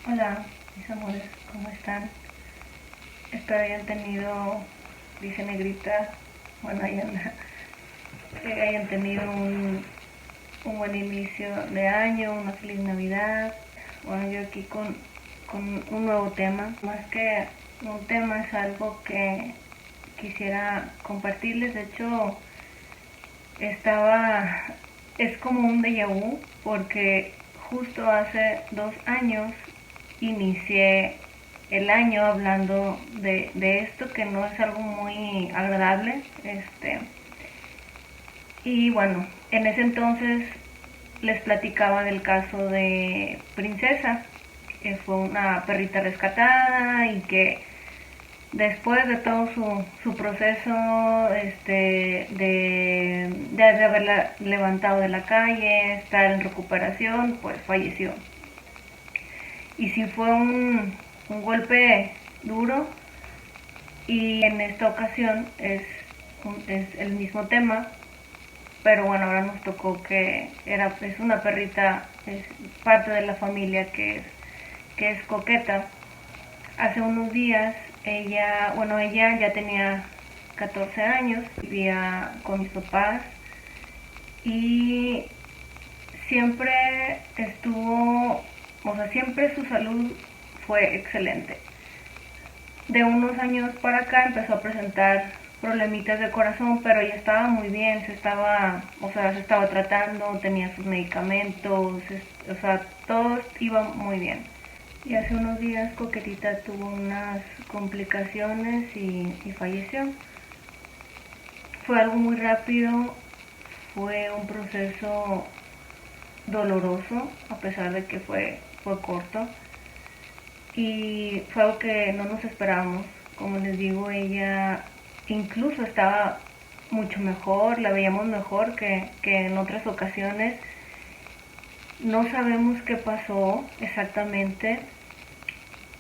Hola, mis amores, ¿cómo están? Espero hayan tenido, dice Negrita, bueno, que hayan tenido un buen inicio de año, una feliz Navidad. Bueno, yo aquí con un nuevo tema. Más que un tema, es algo que quisiera compartirles. De hecho, estaba, es como un déjà vu, porque justo hace 2 años inicié el año hablando de esto, que no es algo muy agradable. Y bueno, en ese entonces les platicaba del caso de Princesa, que fue una perrita rescatada y que después de todo su proceso, de haberla levantado de la calle, estar en recuperación, pues falleció. Y sí fue un golpe duro, y en esta ocasión es el mismo tema, pero bueno, ahora nos tocó que es una perrita, es parte de la familia que es Coqueta. Hace unos días ella ya tenía 14 años, vivía con mis papás y siempre estuvo, o sea, siempre su salud fue excelente. De unos años para acá empezó a presentar problemitas de corazón, pero ella estaba muy bien, se estaba tratando, tenía sus medicamentos, o sea, todo iba muy bien. Y hace unos días Coquetita tuvo unas complicaciones y falleció. Fue algo muy rápido, fue un proceso doloroso, a pesar de que fue corto. Y fue algo que no nos esperábamos. Como les digo, ella incluso estaba mucho mejor, la veíamos mejor que en otras ocasiones. No sabemos qué pasó exactamente.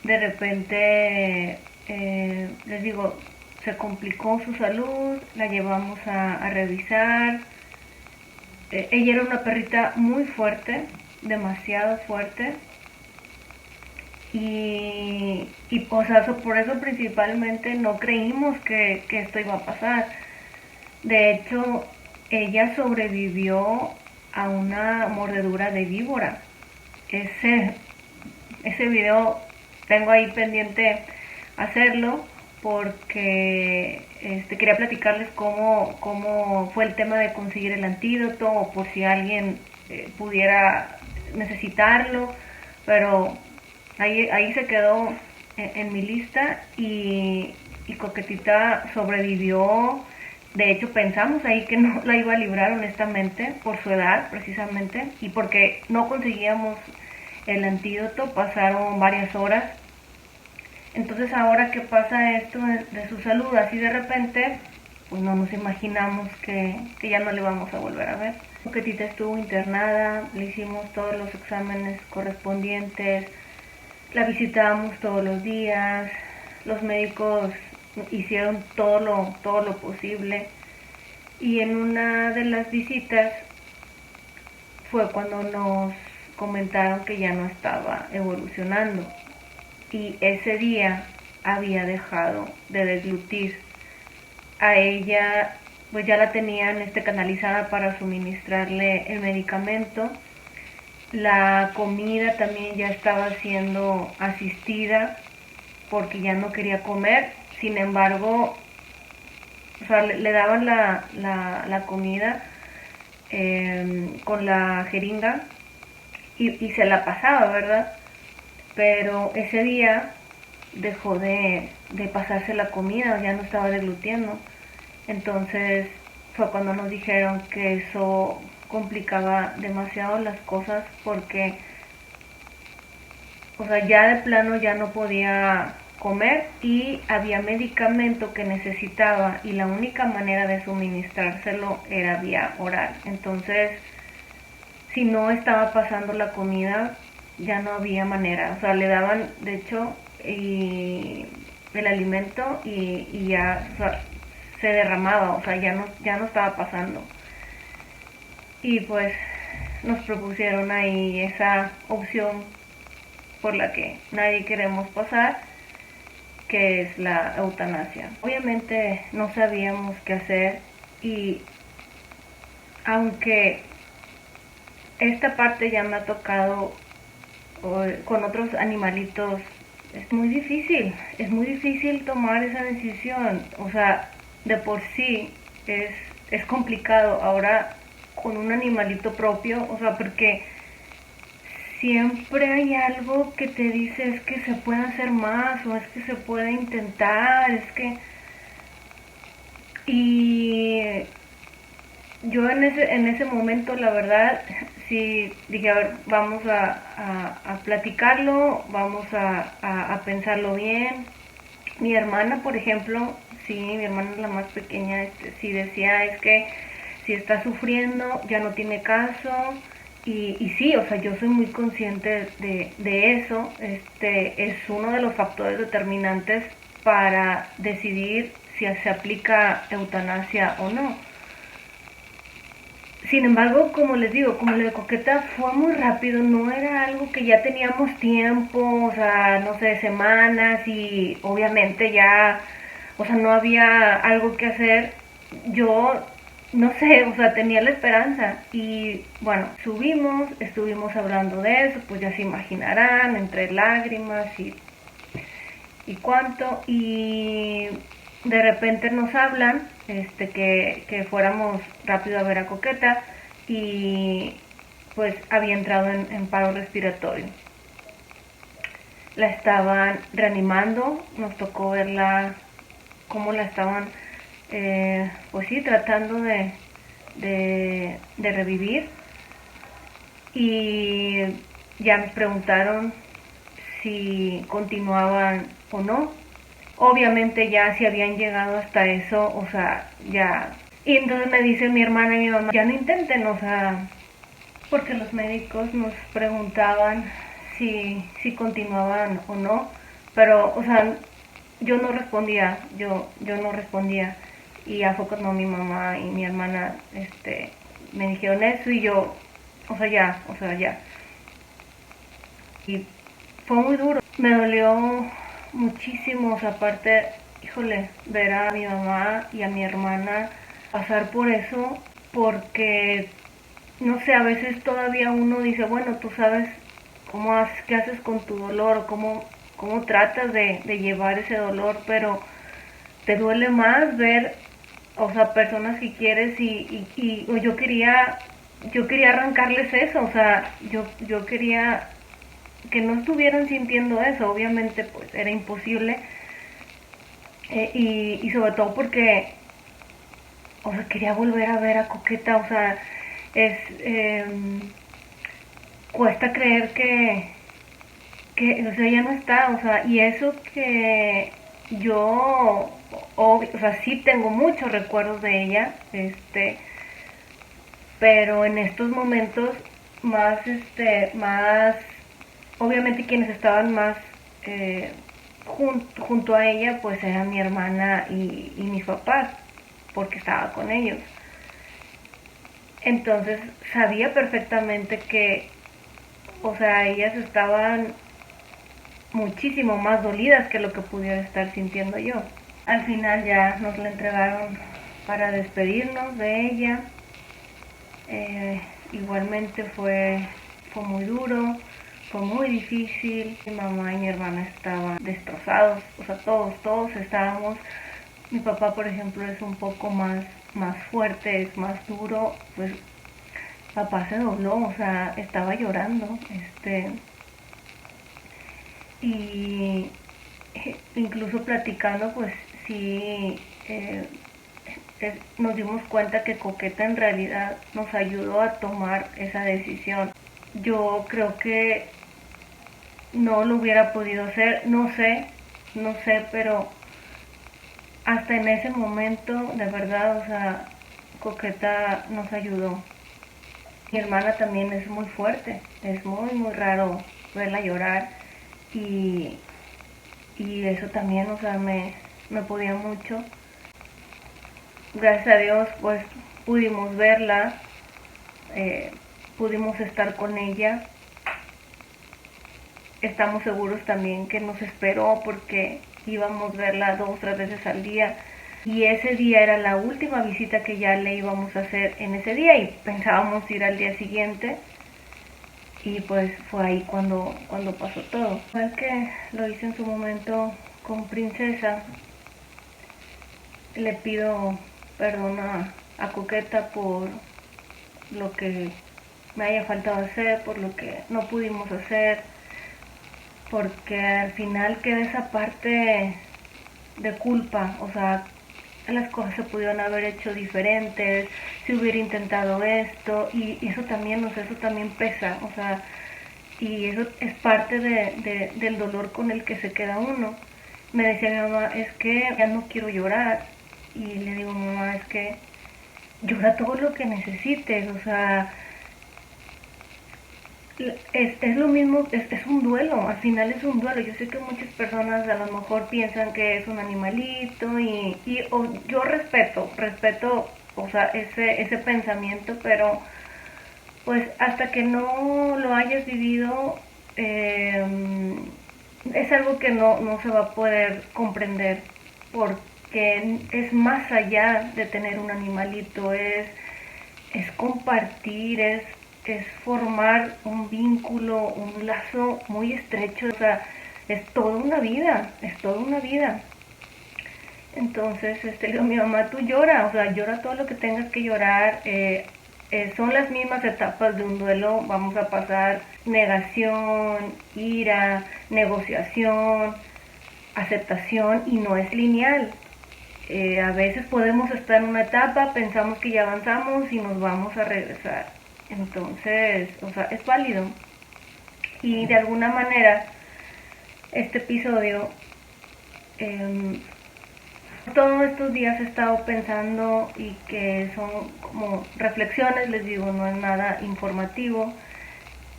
De repente, les digo, se complicó su salud, la llevamos a revisar. Ella era una perrita muy fuerte, demasiado fuerte. Y o sea, por eso principalmente no creímos que esto iba a pasar. De hecho, ella sobrevivió a una mordedura de víbora. Ese, ese video tengo ahí pendiente hacerlo, porque quería platicarles cómo fue el tema de conseguir el antídoto, o por si alguien pudiera necesitarlo, pero ahí se quedó en mi lista. Y Coquetita sobrevivió. De hecho, pensamos ahí que no la iba a librar, honestamente, por su edad precisamente, y porque no conseguíamos el antídoto. Pasaron varias horas. Entonces, ahora que pasa esto de su salud así de repente, pues no nos imaginamos que ya no le vamos a volver a ver. Coquetita estuvo internada, le hicimos todos los exámenes correspondientes, la visitábamos todos los días, los médicos hicieron todo lo posible, y en una de las visitas fue cuando nos comentaron que ya no estaba evolucionando, y ese día había dejado de deglutir. A ella pues ya la tenían canalizada para suministrarle el medicamento. La comida también ya estaba siendo asistida, porque ya no quería comer. Sin embargo, o sea, le daban la comida con la jeringa, y se la pasaba, ¿verdad? Pero ese día dejó de pasarse la comida, ya no estaba deglutiendo. Entonces fue cuando nos dijeron que eso complicaba demasiado las cosas, porque, o sea, ya de plano ya no podía comer, y había medicamento que necesitaba, y la única manera de suministrárselo era vía oral. Entonces, si no estaba pasando la comida, ya no había manera. O sea, le daban, de hecho, el alimento, y ya, o sea, se derramaba, o sea, ya no estaba pasando. y pues nos propusieron ahí esa opción por la que nadie queremos pasar, que es la eutanasia. Obviamente no sabíamos qué hacer, y aunque esta parte ya me ha tocado con otros animalitos, es muy difícil tomar esa decisión. O sea, de por sí es complicado. Ahora con un animalito propio, o sea, porque siempre hay algo que te dice es que se puede hacer más, o es que se puede intentar, es que... Y yo en ese momento, la verdad, sí dije, a ver, vamos a platicarlo, vamos a pensarlo bien. Mi hermana, por ejemplo, sí, mi hermana es la más pequeña, sí decía, es que si está sufriendo, ya no tiene caso. Y sí, o sea, yo soy muy consciente de eso. Es uno de los factores determinantes para decidir si se aplica eutanasia o no. Sin embargo, como les digo, como lo de Coqueta fue muy rápido, no era algo que ya teníamos tiempo, o sea, no sé, semanas, y obviamente ya, o sea, no había algo que hacer. Yo, no sé, o sea, tenía la esperanza, y bueno, subimos, estuvimos hablando de eso, pues ya se imaginarán, entre lágrimas y cuánto, y de repente nos hablan que fuéramos rápido a ver a Coqueta, y pues había entrado en paro respiratorio. La estaban reanimando, nos tocó verla cómo la estaban, pues sí, tratando de revivir, y ya nos preguntaron si continuaban o no. Obviamente ya si habían llegado hasta eso, o sea, ya. Y entonces me dice mi hermana y mi mamá, ya no intenten, o sea, porque los médicos nos preguntaban si continuaban o no, pero, o sea, yo no respondía, y ya fue cuando mi mamá y mi hermana, me dijeron eso, y yo, o sea, ya. Y fue muy duro, me dolió muchísimo, o sea, aparte, híjole, ver a mi mamá y a mi hermana pasar por eso, porque, no sé, a veces todavía uno dice, bueno, tú sabes qué haces con tu dolor, o cómo tratas de llevar ese dolor, pero te duele más ver, o sea, personas que quieres, y yo quería arrancarles eso, o sea, yo quería que no estuvieran sintiendo eso. Obviamente pues era imposible, y sobre todo porque, o sea, quería volver a ver a Coqueta, o sea, es cuesta creer que, o sea, ya no está, o sea, y eso que yo, o sea, sí tengo muchos recuerdos de ella, pero en estos momentos más, más, obviamente quienes estaban más, eh, junto a ella, pues eran mi hermana y mis papás, porque estaba con ellos. Entonces sabía perfectamente que, o sea, ellas estaban muchísimo más dolidas que lo que pudiera estar sintiendo yo. Al final ya nos la entregaron para despedirnos de ella. Eh, Igualmente fue muy duro, fue muy difícil. Mi mamá y mi hermana estaban destrozados, o sea, todos estábamos. Mi papá, por ejemplo, es un poco más fuerte, es más duro, pues papá se dobló, o sea, estaba llorando, y incluso platicando, pues sí, nos dimos cuenta que Coqueta en realidad nos ayudó a tomar esa decisión. Yo creo que no lo hubiera podido hacer, no sé, pero hasta en ese momento, de verdad, o sea, Coqueta nos ayudó. Mi hermana también es muy fuerte, es muy raro verla llorar, y, y eso también, o sea, me podía mucho. Gracias a Dios, pues pudimos verla, pudimos estar con ella. Estamos seguros también que nos esperó porque íbamos a verla 2 o 3 veces al día. Y ese día era la última visita que ya le íbamos a hacer en ese día y pensábamos ir al día siguiente. Y pues fue ahí cuando pasó todo. Igual que lo hice en su momento con Princesa, le pido perdón a Coqueta por lo que me haya faltado hacer, por lo que no pudimos hacer, porque al final queda esa parte de culpa, o sea, las cosas se pudieron haber hecho diferentes, si hubiera intentado esto, y eso también, o sea, eso también pesa, o sea, y eso es parte del dolor con el que se queda uno. Me decía mi mamá, es que ya no quiero llorar, y le digo, mamá, es que llora todo lo que necesites, o sea, es lo mismo, es un duelo, al final es un duelo. Yo sé que muchas personas a lo mejor piensan que es un animalito yo respeto, o sea, ese pensamiento, pero pues hasta que no lo hayas vivido, es algo que no se va a poder comprender, porque es más allá de tener un animalito, es compartir, es formar un vínculo, un lazo muy estrecho, o sea, es toda una vida, es toda una vida. Entonces, le digo a mi mamá, tú llora, o sea, llora todo lo que tengas que llorar. Son las mismas etapas de un duelo, vamos a pasar negación, ira, negociación, aceptación, y no es lineal. A veces podemos estar en una etapa, pensamos que ya avanzamos y nos vamos a regresar. Entonces, o sea, es válido. Y de alguna manera, este episodio, eh, todos estos días he estado pensando y que son como reflexiones, les digo, no es nada informativo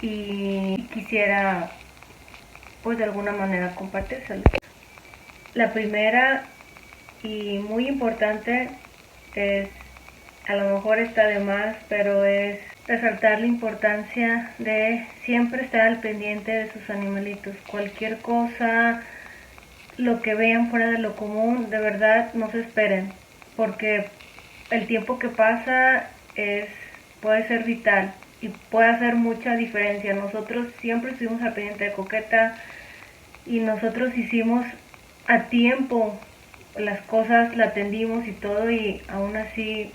y quisiera pues de alguna manera compartírselos. La primera y muy importante es, a lo mejor está de más, pero es resaltar la importancia de siempre estar al pendiente de sus animalitos. Cualquier cosa, lo que vean fuera de lo común, de verdad no se esperen, porque el tiempo que pasa puede ser vital y puede hacer mucha diferencia. Nosotros siempre estuvimos al pendiente de Coqueta y nosotros hicimos a tiempo las cosas, la atendimos y todo, y aún así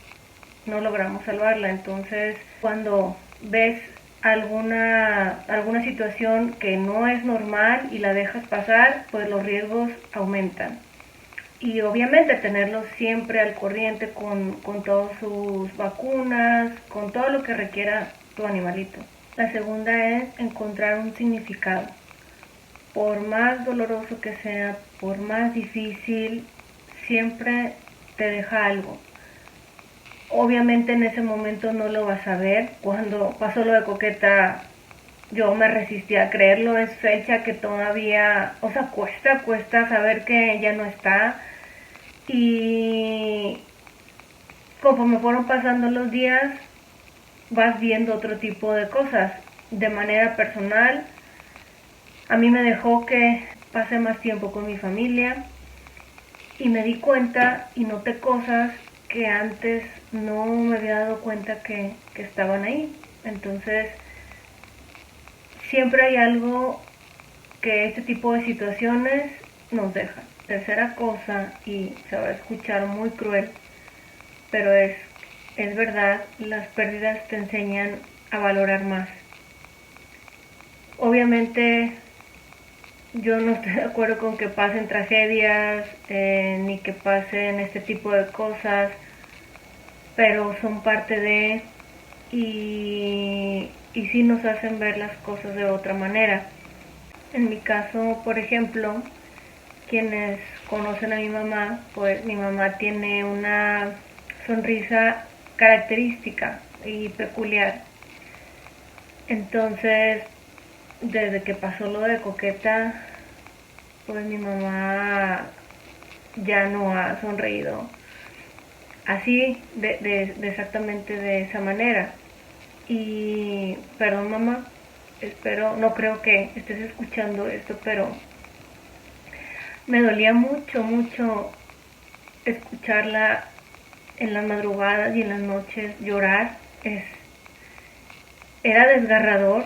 no logramos salvarla. Entonces, cuando ves alguna situación que no es normal y la dejas pasar, pues los riesgos aumentan. Y obviamente tenerlos siempre al corriente con todas sus vacunas, con todo lo que requiera tu animalito. La segunda es encontrar un significado. Por más doloroso que sea, por más difícil, siempre te deja algo. Obviamente en ese momento no lo vas a ver. Cuando pasó lo de Coqueta, yo me resistí a creerlo. Es fecha que todavía, o sea, cuesta saber que ella no está. Y conforme fueron pasando los días, vas viendo otro tipo de cosas. De manera personal, a mí me dejó que pasé más tiempo con mi familia y me di cuenta y noté cosas que antes no me había dado cuenta que estaban ahí. Entonces, siempre hay algo que este tipo de situaciones nos dejan. Tercera cosa, y se va a escuchar muy cruel, pero es verdad, las pérdidas te enseñan a valorar más. Obviamente yo no estoy de acuerdo con que pasen tragedias, ni que pasen este tipo de cosas, pero son parte de, y sí nos hacen ver las cosas de otra manera. En mi caso, por ejemplo, quienes conocen a mi mamá, pues mi mamá tiene una sonrisa característica y peculiar. Entonces, desde que pasó lo de Coqueta, pues mi mamá ya no ha sonreído así, de exactamente de esa manera. Y perdón mamá, espero, no creo que estés escuchando esto, pero me dolía mucho, mucho escucharla en las madrugadas y en las noches llorar. Era desgarrador.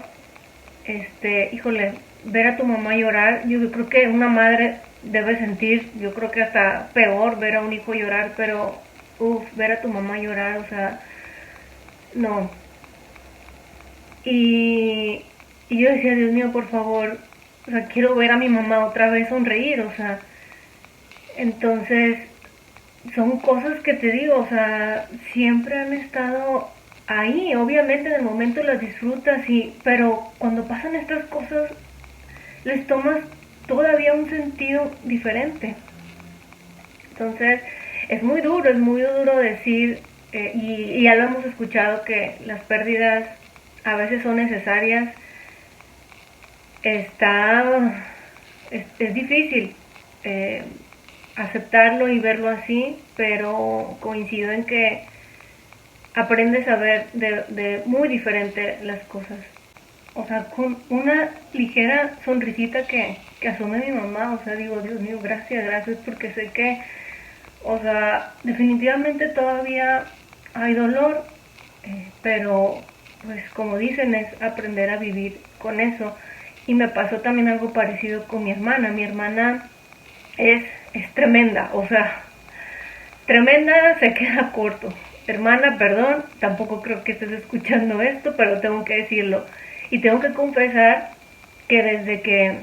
Híjole, ver a tu mamá llorar, yo creo que una madre debe sentir, yo creo que hasta peor ver a un hijo llorar, pero ver a tu mamá llorar, o sea, no. Y, y yo decía, Dios mío, por favor, o sea, quiero ver a mi mamá otra vez sonreír, o sea, entonces son cosas que te digo, o sea, siempre han estado ahí, obviamente en el momento las disfrutas, pero cuando pasan estas cosas les tomas todavía un sentido diferente. Entonces es muy duro decir, y ya lo hemos escuchado, que las pérdidas a veces son necesarias. Está, es difícil eh, aceptarlo y verlo así, pero coincido en que aprendes a ver de muy diferente las cosas. O sea, con una ligera sonrisita que asume mi mamá, o sea, digo, Dios mío, gracias, gracias, porque sé que, o sea, definitivamente todavía hay dolor, pero pues como dicen, es aprender a vivir con eso. Y me pasó también algo parecido con mi hermana es, es tremenda, o sea, tremenda se queda corto. Hermana, perdón, tampoco creo que estés escuchando esto, pero tengo que decirlo. Y tengo que confesar que desde que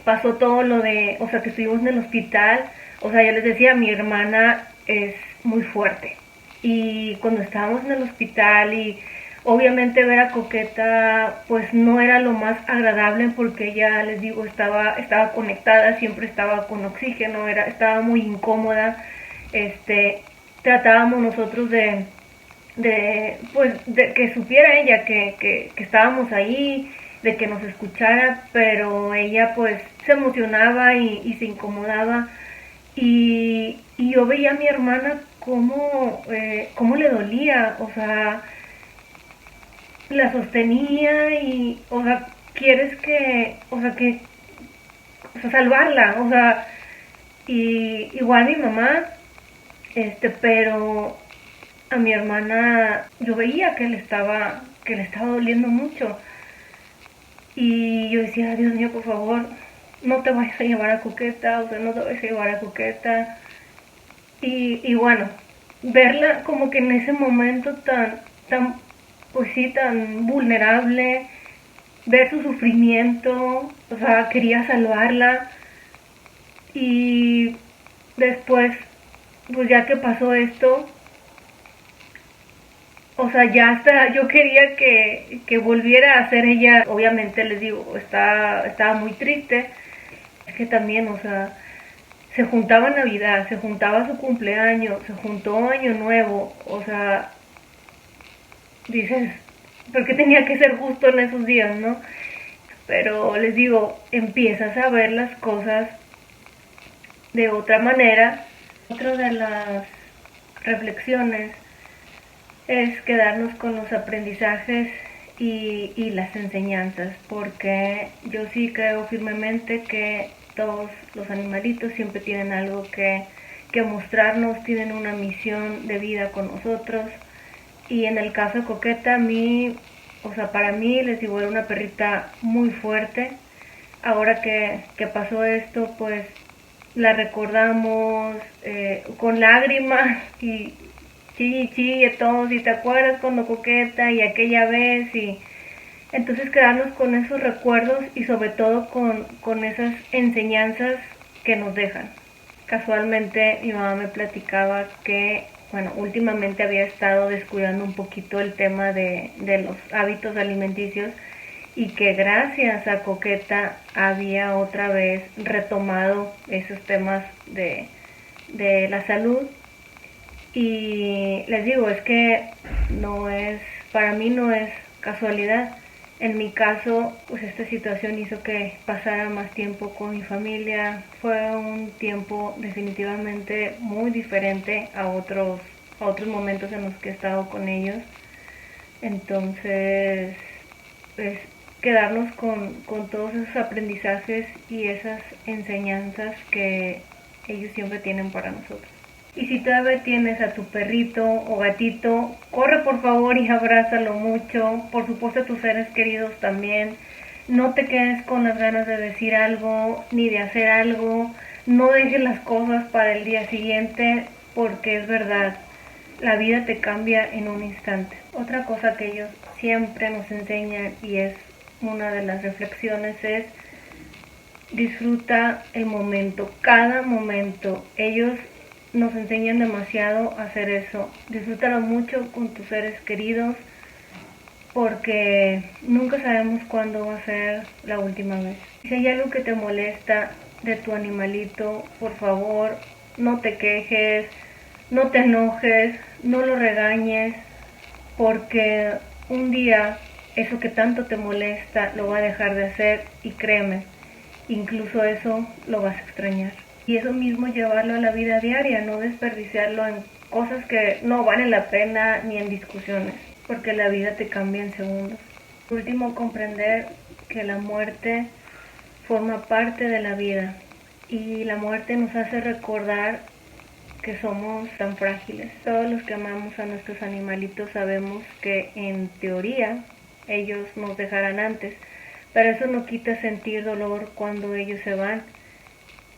pasó todo lo de, o sea, que estuvimos en el hospital, o sea, yo les decía, mi hermana es muy fuerte. Y cuando estábamos en el hospital y obviamente ver a Coqueta, pues no era lo más agradable porque ella, les digo, estaba conectada, siempre estaba con oxígeno, estaba muy incómoda. Este, tratábamos nosotros de que supiera ella que estábamos ahí, de que nos escuchara, pero ella pues se emocionaba y se incomodaba. Y yo veía a mi hermana cómo le dolía, o sea, la sostenía y, o sea, quieres o sea, salvarla, o sea, y igual mi mamá, pero a mi hermana yo veía que le estaba doliendo mucho. Y yo decía, Dios mío, por favor, no te vayas a llevar a Coqueta, o sea, no te vayas a llevar a Coqueta. Y bueno, verla como que en ese momento pues sí, tan vulnerable, ver su sufrimiento, o sea, quería salvarla. Y después, pues ya que pasó esto, o sea, ya hasta yo quería que volviera a ser ella. Obviamente les digo, estaba muy triste. Es que también, o sea, se juntaba Navidad, se juntaba su cumpleaños, se juntó Año Nuevo. O sea, dices, ¿por qué tenía que ser justo en esos días, no? Pero les digo, empiezas a ver las cosas de otra manera. Otra de las reflexiones es quedarnos con los aprendizajes y las enseñanzas, porque yo sí creo firmemente que todos los animalitos siempre tienen algo que mostrarnos, tienen una misión de vida con nosotros. Y en el caso de Coqueta, o sea, para mí, les digo, era una perrita muy fuerte. Ahora que pasó esto, pues la recordamos con lágrimas y chille todos, y te acuerdas cuando Coqueta y aquella vez, y entonces quedarnos con esos recuerdos y sobre todo con esas enseñanzas que nos dejan. Casualmente mi mamá me platicaba que, bueno, últimamente había estado descuidando un poquito el tema de los hábitos alimenticios y que gracias a Coqueta había otra vez retomado esos temas de la salud. Y les digo, es que para mí no es casualidad. En mi caso, pues esta situación hizo que pasara más tiempo con mi familia. Fue un tiempo definitivamente muy diferente a otros momentos en los que he estado con ellos. Entonces, es quedarnos con todos esos aprendizajes y esas enseñanzas que ellos siempre tienen para nosotros. Y si todavía tienes a tu perrito o gatito, corre por favor y abrázalo mucho. Por supuesto a tus seres queridos también. No te quedes con las ganas de decir algo ni de hacer algo. No dejes las cosas para el día siguiente, porque es verdad, la vida te cambia en un instante. Otra cosa que ellos siempre nos enseñan, y es una de las reflexiones, es disfruta el momento, cada momento. Ellos nos enseñan demasiado a hacer eso. Disfrútalo mucho con tus seres queridos, porque nunca sabemos cuándo va a ser la última vez. Si hay algo que te molesta de tu animalito, por favor, no te quejes, no te enojes, no lo regañes, porque un día eso que tanto te molesta lo va a dejar de hacer, y créeme, incluso eso lo vas a extrañar. Y eso mismo llevarlo a la vida diaria, no desperdiciarlo en cosas que no valen la pena ni en discusiones, porque la vida te cambia en segundos. Por último, comprender que la muerte forma parte de la vida, y la muerte nos hace recordar que somos tan frágiles. Todos los que amamos a nuestros animalitos sabemos que en teoría ellos nos dejarán antes, pero eso no quita sentir dolor cuando ellos se van,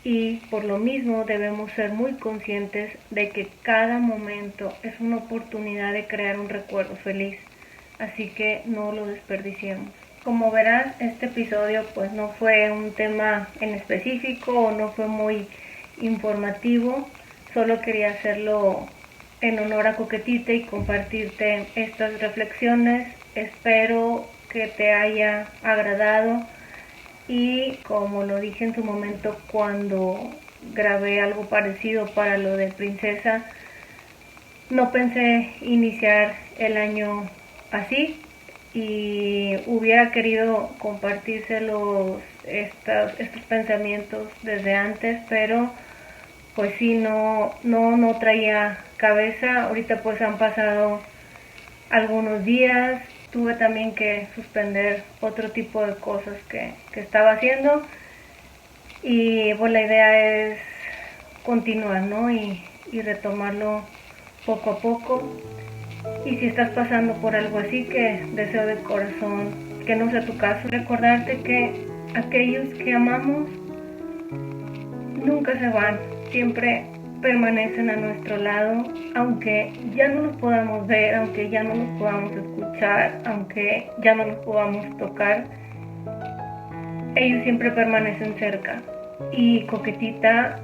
y por lo mismo debemos ser muy conscientes de que cada momento es una oportunidad de crear un recuerdo feliz, así que no lo desperdiciemos. Como verás, este episodio pues no fue un tema en específico o no fue muy informativo, solo quería hacerlo en honor a Coquetita y compartirte estas reflexiones. Espero que te haya agradado, y como lo dije en su momento cuando grabé algo parecido para lo de Princesa, no pensé iniciar el año así, y hubiera querido compartírselos estos pensamientos desde antes, pero pues sí, no traía cabeza. Ahorita pues han pasado algunos días, tuve también que suspender otro tipo de cosas que estaba haciendo, y pues la idea es continuar, ¿no? Y retomarlo poco a poco. Y si estás pasando por algo así, que deseo de corazón que no sea tu caso. Recordarte que aquellos que amamos nunca se van, siempre permanecen a nuestro lado, aunque ya no los podamos ver, aunque ya no los podamos escuchar, aunque ya no los podamos tocar, ellos siempre permanecen cerca, y Coquetita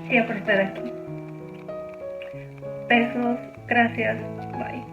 siempre estará aquí. Besos, gracias, bye.